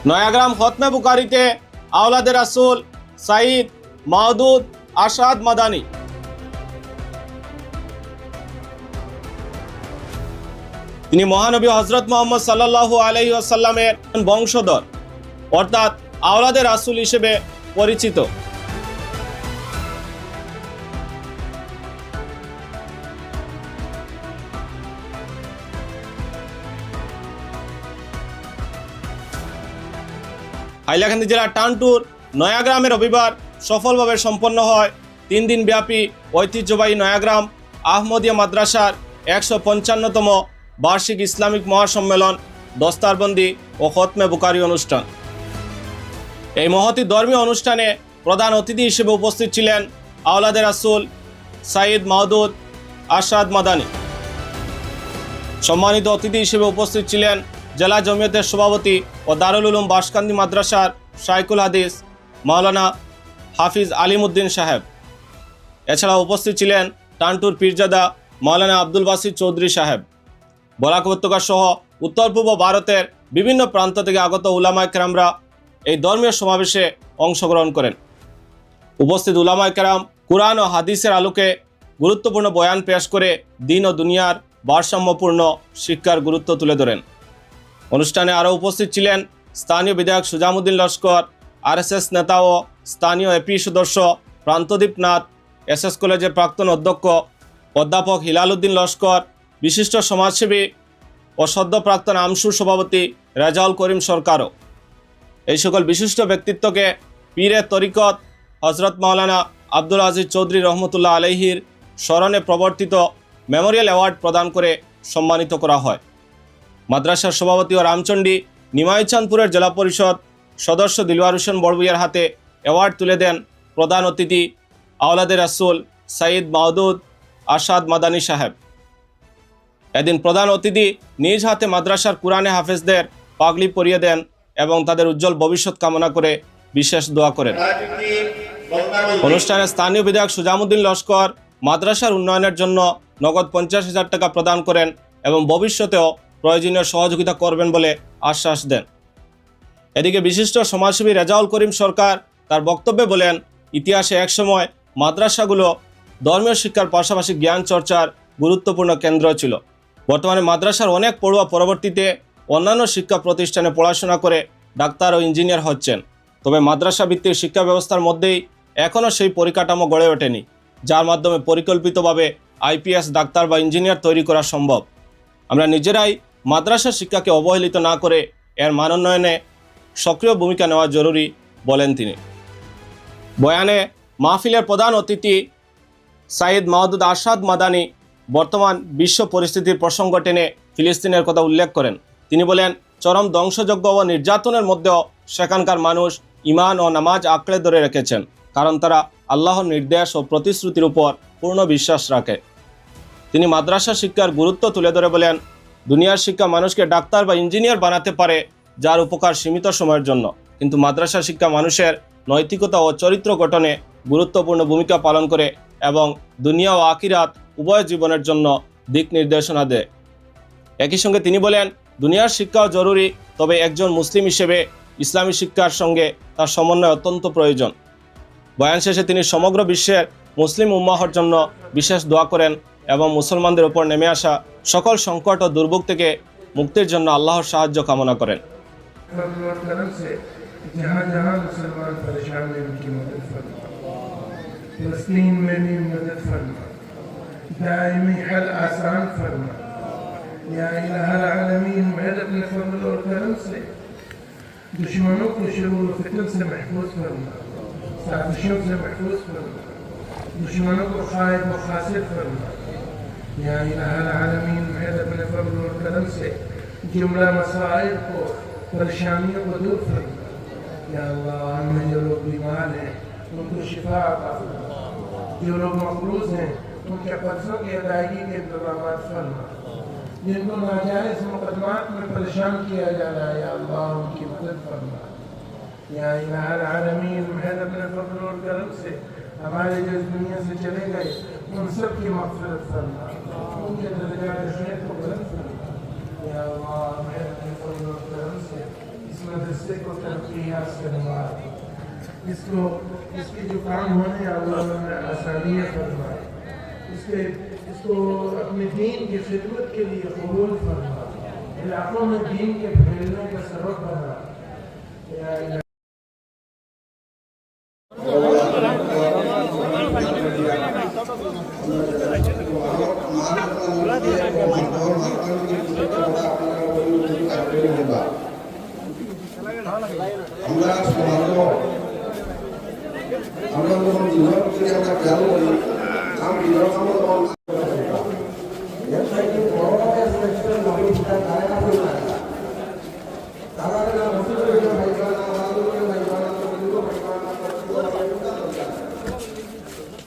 নয়াগ্রাম খতমে বুখারীতে আওলাদে রাসূল সাইদ মাওদুদ আরশাদ মাদানী। তিনি মহানবী হযরত মুহাম্মদ সাল্লাল্লাহু আলাইহি ওয়াসাল্লামের বংশধর অর্থাৎ আওলাদে রাসূল হিসেবে পরিচিত। হাইলাকান্দি জেলার টানটুর নয়াগ্রামে রবিবার সফলভাবে সম্পন্ন হয় 3 দিন ব্যাপী ঐতিহ্যবাহী নয়াগ্রাম আহমদিয়া মাদ্রাসার 155তম বার্ষিক ইসলামিক মহাসম্মেলন, দস্তারবন্দি ও খতমে বুখারী অনুষ্ঠান। এই মহতী ধর্মীয় অনুষ্ঠানে প্রধান অতিথি হিসেবে উপস্থিত ছিলেন আওলাদে রাসূল সাইদ মাওদুদ আরশাদ মাদানী। সম্মানিত অতিথি হিসেবে উপস্থিত ছিলেন জেলা জমিয়তের সভাপতি ও দারুল উলুম বাঁশকান্দি মাদ্রাসার শাইখুল হাদিস মাওলানা হাফিজ আলিমউদ্দিন সাহেব। এছাড়া উপস্থিত ছিলেন টানটুর পীরজাদা মাওলানা আব্দুল বাসিত চৌধুরী সাহেব। বরাক উপত্যকা সহ উত্তর পূর্ব ভারতের বিভিন্ন প্রান্ত থেকে আগত উলামায়ে কেরামরা এই ধর্মীয় সমাবেশে অংশগ্রহণ করেন। উপস্থিত উলামায়ে কেরাম কুরআন ও হাদিসের আলোকে গুরুত্বপূর্ণ বয়ান পেশ করে দিন ও দুনিয়ার ভারসাম্যপূর্ণ শিক্ষার গুরুত্ব তুলে ধরেন। অনুষ্ঠানে আরও উপস্থিত ছিলেন স্থানীয় বিধায়ক সুজামউদ্দিন লস্কর, আরএসএস নেতা ও স্থানীয় এপি সদস্য প্রান্তদীপ নাথ, এসএস কলেজের প্রাক্তন অধ্যক্ষ অধ্যাপক হিলাল উদ্দিন লস্কর, বিশিষ্ট সমাজসেবী ও সদ্য প্রাক্তন আমসুর সভাপতি রেজাউল করিম সরকারও। এই সকল বিশিষ্ট ব্যক্তিত্বকে পীরে তরিকত হজরত মাওলানা আব্দুল আজিজ চৌধুরী রহমতুল্লাহ আলাইহির স্মরণে প্রবর্তিত মেমোরিয়াল অ্যাওয়ার্ড প্রদান করে সম্মানিত করা হয়। মাদ্রাসার সভাপতি ও রামচন্ডী নিমাইচাঁদপুরের জেলা পরিষদ সদস্য দিলওয়ার হোসেন বড়ভূঁইয়ার হাতে অ্যাওয়ার্ড তুলে দেন প্রধান অতিথি আওলাদে রাসূল সাইদ মাওদুদ আরশাদ মাদানী সাহেব। এদিন প্রধান অতিথি নিজ হাতে মাদ্রাসার কুরআনে হাফেজদের পাগড়ি পরিয়ে দেন এবং তাদের উজ্জ্বল ভবিষ্যৎ কামনা করে বিশেষ দোয়া করেন। অনুষ্ঠানে স্থানীয় বিধায়ক সুজামউদ্দিন লস্কর মাদ্রাসার উন্নয়নের জন্য নগদ 50,000 টাকা প্রদান করেন এবং ভবিষ্যতেও প্রয়োজনীয় সহযোগিতা করবেন বলে আশ্বাস দেন। এদিকে বিশিষ্ট সমাজসেবী রেজাউল করিম সরকার তার বক্তব্যে বলেন, ইতিহাসে একসময় মাদ্রাসাগুলো ধর্মীয় শিক্ষার পাশাপাশি জ্ঞান চর্চার গুরুত্বপূর্ণ কেন্দ্র ছিল। বর্তমানে মাদ্রাসার অনেক পড়ুয়া পরবর্তীতে অন্যান্য শিক্ষা প্রতিষ্ঠানে পড়াশোনা করে ডাক্তার ও ইঞ্জিনিয়ার হচ্ছেন। তবে মাদ্রাসা ভিত্তিক শিক্ষা ব্যবস্থার মধ্যেই এখনও সেই পরিকাঠামো গড়ে ওঠেনি, যার মাধ্যমে পরিকল্পিতভাবে আইপিএস, ডাক্তার বা ইঞ্জিনিয়ার তৈরি করা সম্ভব। আমরা নিজেরাই মাদ্রাসা শিক্ষাকে অবহেলিত না করে এর মানোন্নয়নে সক্রিয় ভূমিকা নেওয়া জরুরি বলেন তিনি। বয়ানে মাহফিলের প্রধান অতিথি সাইদ মাওদুদ আরশাদ মাদানী বর্তমান বিশ্ব পরিস্থিতির প্রসঙ্গ টেনে ফিলিস্তিনের কথা উল্লেখ করেন। তিনি বলেন, চরম ধ্বংসযজ্ঞ ও নির্যাতনের মধ্যেও সেখানকার মানুষ ঈমান ও নামাজ আঁকড়ে ধরে রেখেছেন, কারণ তারা আল্লাহর নির্দেশ ও প্রতিশ্রুতির উপর পূর্ণ বিশ্বাস রাখে। তিনি মাদ্রাসা শিক্ষার গুরুত্ব তুলে ধরে বলেন, দুনিয়ার শিক্ষা মানুষকে ডাক্তার বা ইঞ্জিনিয়ার বানাতে পারে, যার উপকার সীমিত সময়ের জন্য, কিন্তু মাদ্রাসা শিক্ষা মানুষের নৈতিকতা ও চরিত্র গঠনে গুরুত্বপূর্ণ ভূমিকা পালন করে এবং দুনিয়া ও আখিরাত উভয় জীবনের জন্য দিক নির্দেশনা দেয়। একই সঙ্গে তিনি বলেন, দুনিয়ার শিক্ষাও জরুরি, তবে একজন মুসলিম হিসেবে ইসলামী শিক্ষার সঙ্গে তার সমন্বয় অত্যন্ত প্রয়োজন। বয়ান শেষে তিনি সমগ্র বিশ্বের মুসলিম উম্মাহর জন্য বিশেষ দোয়া করেন এবং মুসলমানদের উপর নেমে আসা সকল সংকট ও দুর্ভোগ থেকে মুক্তির জন্য আল্লাহর সাহায্য কামনা করেন। दुश्मनों को शरूर फितन से महफूज फरमा, साजिशों से महफूज फरमा, दुश्मनों को खायद व खासिर फरमा। या इलाहल आलमीन मेरे अपने फज़ल और करम से जुमला मसाइब को, परेशानियों को दूर फरमा। या अल्लाह, हमें जो लोग बीमार हैं उनको शिफा अता फरमा, जो लोग मक़रूज़ हैं उनके कर्ज़ों की अदायगी के इंतज़ामात फरमा, जिनको नाजायज़ मुक़दमात में परेशान किया जा रहा है, या अल्लाह उनकी मदद फरमा। या इलाहल आलमीन मेरे अपने फज़ल और करम से हमारे जो इस दुनिया से चले गए उन सब की मग़फ़िरत फरमा, उनके दर्जात खैर को बुलंद फरमा। या अल्लाह मेरे अपने फज़ल और करम से इस मदरसे मदरसे को तरक्की हासिल फरमाए, इसको इसकी जो काम होने अल्लाह ने आसानियाँ फरमाए, इसको अपने दीन की खिदमत के लिए कबूल फरमाए, इलाकों में दीन के फैलने का सबब बना। আমরা যখন জীবন থেকে আমরা খেয়াল করি আমি জীবন